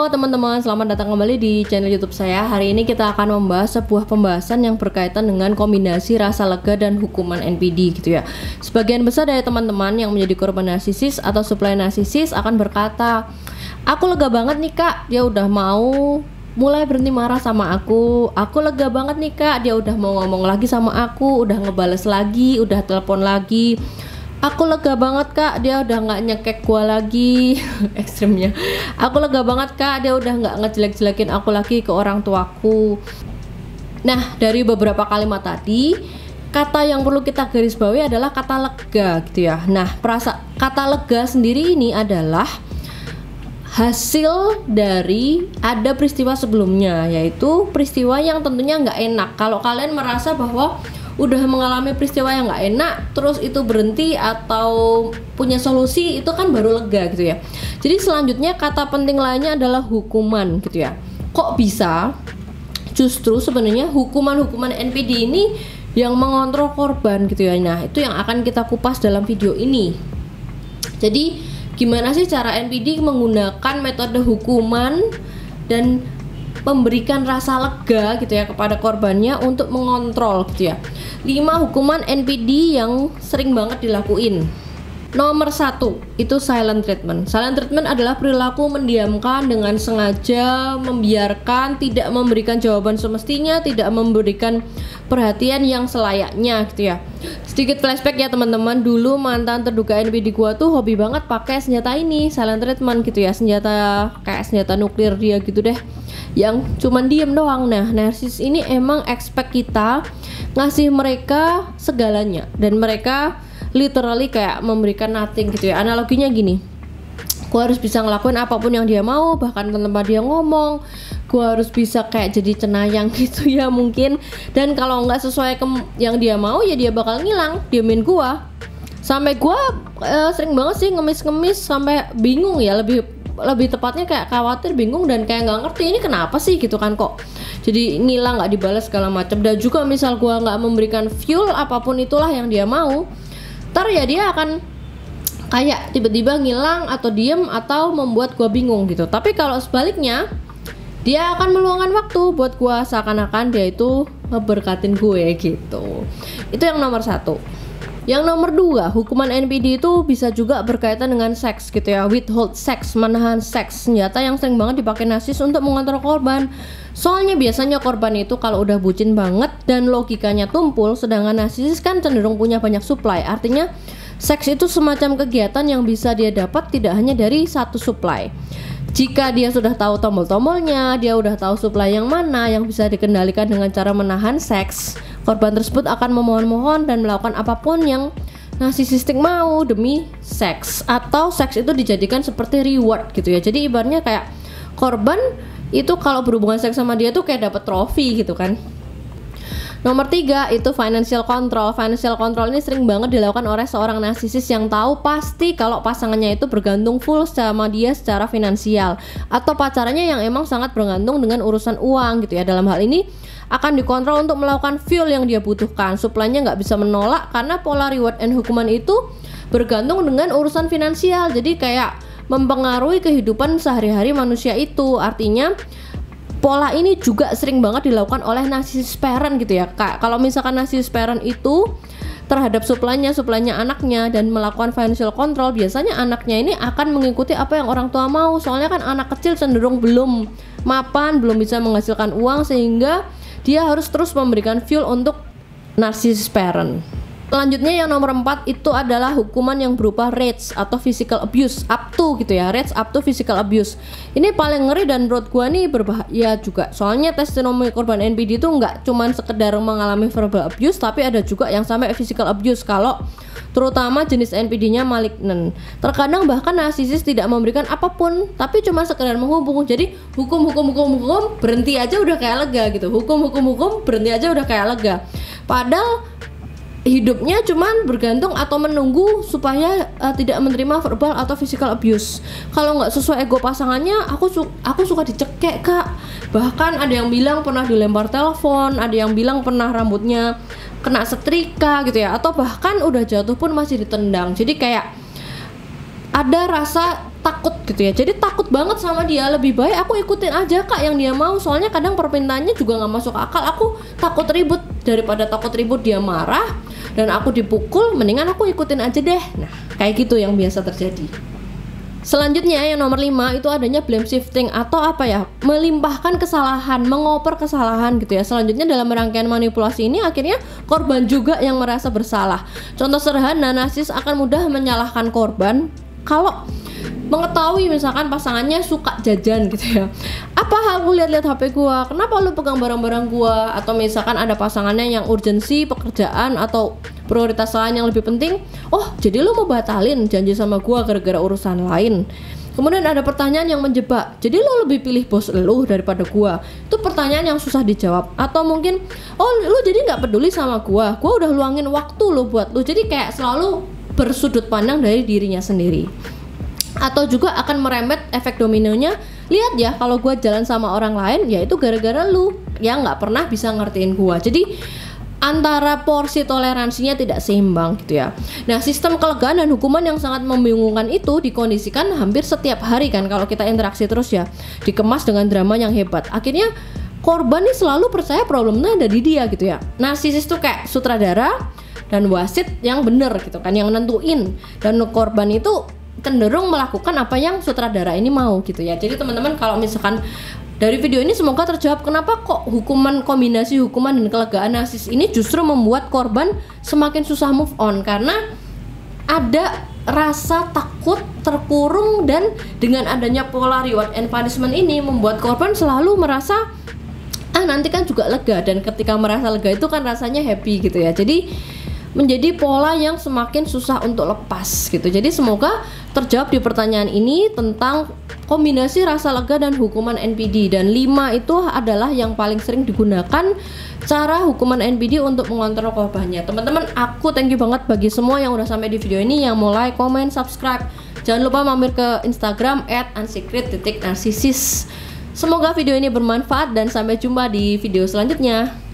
Halo teman-teman, selamat datang kembali di channel YouTube saya. Hari ini kita akan membahas sebuah pembahasan yang berkaitan dengan kombinasi rasa lega dan hukuman NPD gitu ya. Sebagian besar dari teman-teman yang menjadi korban narsisis atau supply narsisis akan berkata, aku lega banget nih kak, dia udah mau mulai berhenti marah sama aku lega banget nih kak, dia udah mau ngomong lagi sama aku, udah ngebales lagi, udah telepon lagi. Aku lega banget kak, dia udah nggak nyekek gua lagi. Ekstrimnya. Aku lega banget kak, dia udah nggak ngejelek-jelekin aku lagi ke orang tuaku. Nah, dari beberapa kalimat tadi, kata yang perlu kita garis bawahi adalah kata lega gitu ya. Nah, kata lega sendiri ini adalah hasil dari ada peristiwa sebelumnya, yaitu peristiwa yang tentunya nggak enak. Kalau kalian merasa bahwa udah mengalami peristiwa yang nggak enak terus itu berhenti atau punya solusi, itu kan baru lega gitu ya. Jadi selanjutnya kata penting lainnya adalah hukuman gitu ya. Kok bisa justru sebenarnya hukuman NPD ini yang mengontrol korban gitu ya. Nah, itu yang akan kita kupas dalam video ini. Jadi gimana sih cara NPD menggunakan metode hukuman dan memberikan rasa lega gitu ya kepada korbannya untuk mengontrol gitu ya. 5 hukuman NPD yang sering banget dilakuin. Nomor 1 itu silent treatment. Silent treatment adalah perilaku mendiamkan dengan sengaja, membiarkan, tidak memberikan jawaban semestinya, tidak memberikan perhatian yang selayaknya gitu ya. Sedikit flashback ya teman-teman, dulu mantan terduga NPD gua tuh hobi banget pakai senjata ini, silent treatment gitu ya, senjata kayak senjata nuklir dia gitu deh, yang cuman diem doang. Nah, narsis ini emang expect kita ngasih mereka segalanya dan mereka literally kayak memberikan nothing gitu ya. Analoginya gini, gua harus bisa ngelakuin apapun yang dia mau, bahkan tanpa dia ngomong. Gua harus bisa kayak jadi cenayang gitu ya mungkin. Dan kalau nggak sesuai yang dia mau ya dia bakal ngilang, diemin gua. Sampai gua sering banget sih ngemis-ngemis sampai bingung ya, lebih tepatnya kayak khawatir, bingung, dan kayak nggak ngerti ini kenapa sih gitu kan, kok jadi ngilang, nggak dibalas segala macam. Dan juga misal gua nggak memberikan fuel apapun itulah yang dia mau, ntar ya dia akan kayak tiba-tiba ngilang atau diem atau membuat gua bingung gitu. Tapi kalau sebaliknya, dia akan meluangkan waktu buat gua seakan-akan dia itu ngeberkatin gue gitu. Itu yang nomor 1. Yang nomor 2, hukuman NPD itu bisa juga berkaitan dengan seks gitu ya. Withhold sex, menahan seks, senjata yang sering banget dipakai narsis untuk mengontrol korban. Soalnya biasanya korban itu kalau udah bucin banget dan logikanya tumpul, sedangkan narsis kan cenderung punya banyak supply. Artinya seks itu semacam kegiatan yang bisa dia dapat tidak hanya dari satu supply. Jika dia sudah tahu tombol-tombolnya, dia udah tahu supply yang mana yang bisa dikendalikan dengan cara menahan seks, korban tersebut akan memohon-mohon dan melakukan apapun yang narsisistik mau demi seks, atau seks itu dijadikan seperti reward gitu ya. Jadi ibaratnya kayak korban itu kalau berhubungan seks sama dia tuh kayak dapat trofi gitu kan. Nomor 3 itu financial control. Financial control ini sering banget dilakukan oleh seorang narsisis yang tahu pasti kalau pasangannya itu bergantung full sama dia secara finansial, atau pacarannya yang emang sangat bergantung dengan urusan uang gitu ya. Dalam hal ini akan dikontrol untuk melakukan fuel yang dia butuhkan. Supply-nya nggak bisa menolak karena pola reward and hukuman itu bergantung dengan urusan finansial. Jadi kayak mempengaruhi kehidupan sehari-hari manusia itu. Artinya pola ini juga sering banget dilakukan oleh narcissist parent gitu ya. Kalau misalkan narcissist parent itu terhadap supply-nya anaknya dan melakukan financial control, biasanya anaknya ini akan mengikuti apa yang orang tua mau. Soalnya kan anak kecil cenderung belum mapan, belum bisa menghasilkan uang, sehingga dia harus terus memberikan fuel untuk narcissist parent. Selanjutnya yang nomor 4 itu adalah hukuman yang berupa rage atau physical abuse up to gitu ya. Rage up to physical abuse. Ini paling ngeri dan menurut gua nih berbahaya juga. Soalnya testimoni korban NPD itu nggak cuman sekedar mengalami verbal abuse, tapi ada juga yang sampai physical abuse kalau terutama jenis NPD-nya malignan. Terkadang bahkan narsisis tidak memberikan apapun, tapi cuma sekedar menghubung. Jadi hukum berhenti aja udah kayak lega gitu. Hukum berhenti aja udah kayak lega. Padahal hidupnya cuman bergantung atau menunggu supaya tidak menerima verbal atau physical abuse. Kalau nggak sesuai ego pasangannya, aku suka dicekek kak. Bahkan ada yang bilang pernah dilempar telepon, ada yang bilang pernah rambutnya kena setrika gitu ya, atau bahkan udah jatuh pun masih ditendang. Jadi kayak ada rasa takut gitu ya. Jadi takut banget sama dia, lebih baik aku ikutin aja Kak yang dia mau, soalnya kadang permintaannya juga nggak masuk akal, aku takut ribut, daripada takut ribut dia marah dan aku dipukul, mendingan aku ikutin aja deh. Nah kayak gitu yang biasa terjadi. Selanjutnya yang nomor 5 itu adanya blame shifting atau apa ya, melimpahkan kesalahan, mengoper kesalahan gitu ya. Selanjutnya dalam rangkaian manipulasi ini akhirnya korban juga yang merasa bersalah. Contoh sederhana, narsis akan mudah menyalahkan korban kalau mengetahui misalkan pasangannya suka jajan gitu ya. Apa aku lihat-lihat HP gua, kenapa lu pegang barang-barang gua? Atau misalkan ada pasangannya yang urgensi pekerjaan atau prioritas lain yang lebih penting, oh jadi lu mau batalin janji sama gua gara-gara urusan lain. Kemudian ada pertanyaan yang menjebak, jadi lu lebih pilih bos lu daripada gua. Itu pertanyaan yang susah dijawab. Atau mungkin, oh lu jadi nggak peduli sama gua udah luangin waktu lu buat lu. Jadi kayak selalu bersudut pandang dari dirinya sendiri. Atau juga akan merembet efek dominonya, lihat ya kalau gue jalan sama orang lain ya itu gara-gara lu yang nggak pernah bisa ngertiin gue. Jadi antara porsi toleransinya tidak seimbang gitu ya. Nah sistem kelegaan dan hukuman yang sangat membingungkan itu dikondisikan hampir setiap hari kan kalau kita interaksi terus ya, dikemas dengan drama yang hebat. Akhirnya korban nih selalu percaya problemnya ada di dia gitu ya. Narsisis tuh kayak sutradara dan wasit yang bener gitu kan, yang nentuin, dan korban itu cenderung melakukan apa yang sutradara ini mau gitu ya. Jadi teman-teman kalau misalkan dari video ini semoga terjawab kenapa kok kombinasi hukuman dan kelegaan narsis ini justru membuat korban semakin susah move on, karena ada rasa takut terkurung, dan dengan adanya pola reward and punishment ini membuat korban selalu merasa nanti kan juga lega, dan ketika merasa lega itu kan rasanya happy gitu ya. Jadi menjadi pola yang semakin susah untuk lepas gitu. Jadi semoga terjawab di pertanyaan ini tentang kombinasi rasa lega dan hukuman NPD. Dan 5 itu adalah yang paling sering digunakan cara hukuman NPD untuk mengontrol korbannya. Teman-teman, aku thank you banget bagi semua yang udah sampai di video ini, yang mau like, comment, subscribe. Jangan lupa mampir ke Instagram @unsecret_narcissus. Semoga video ini bermanfaat dan sampai jumpa di video selanjutnya.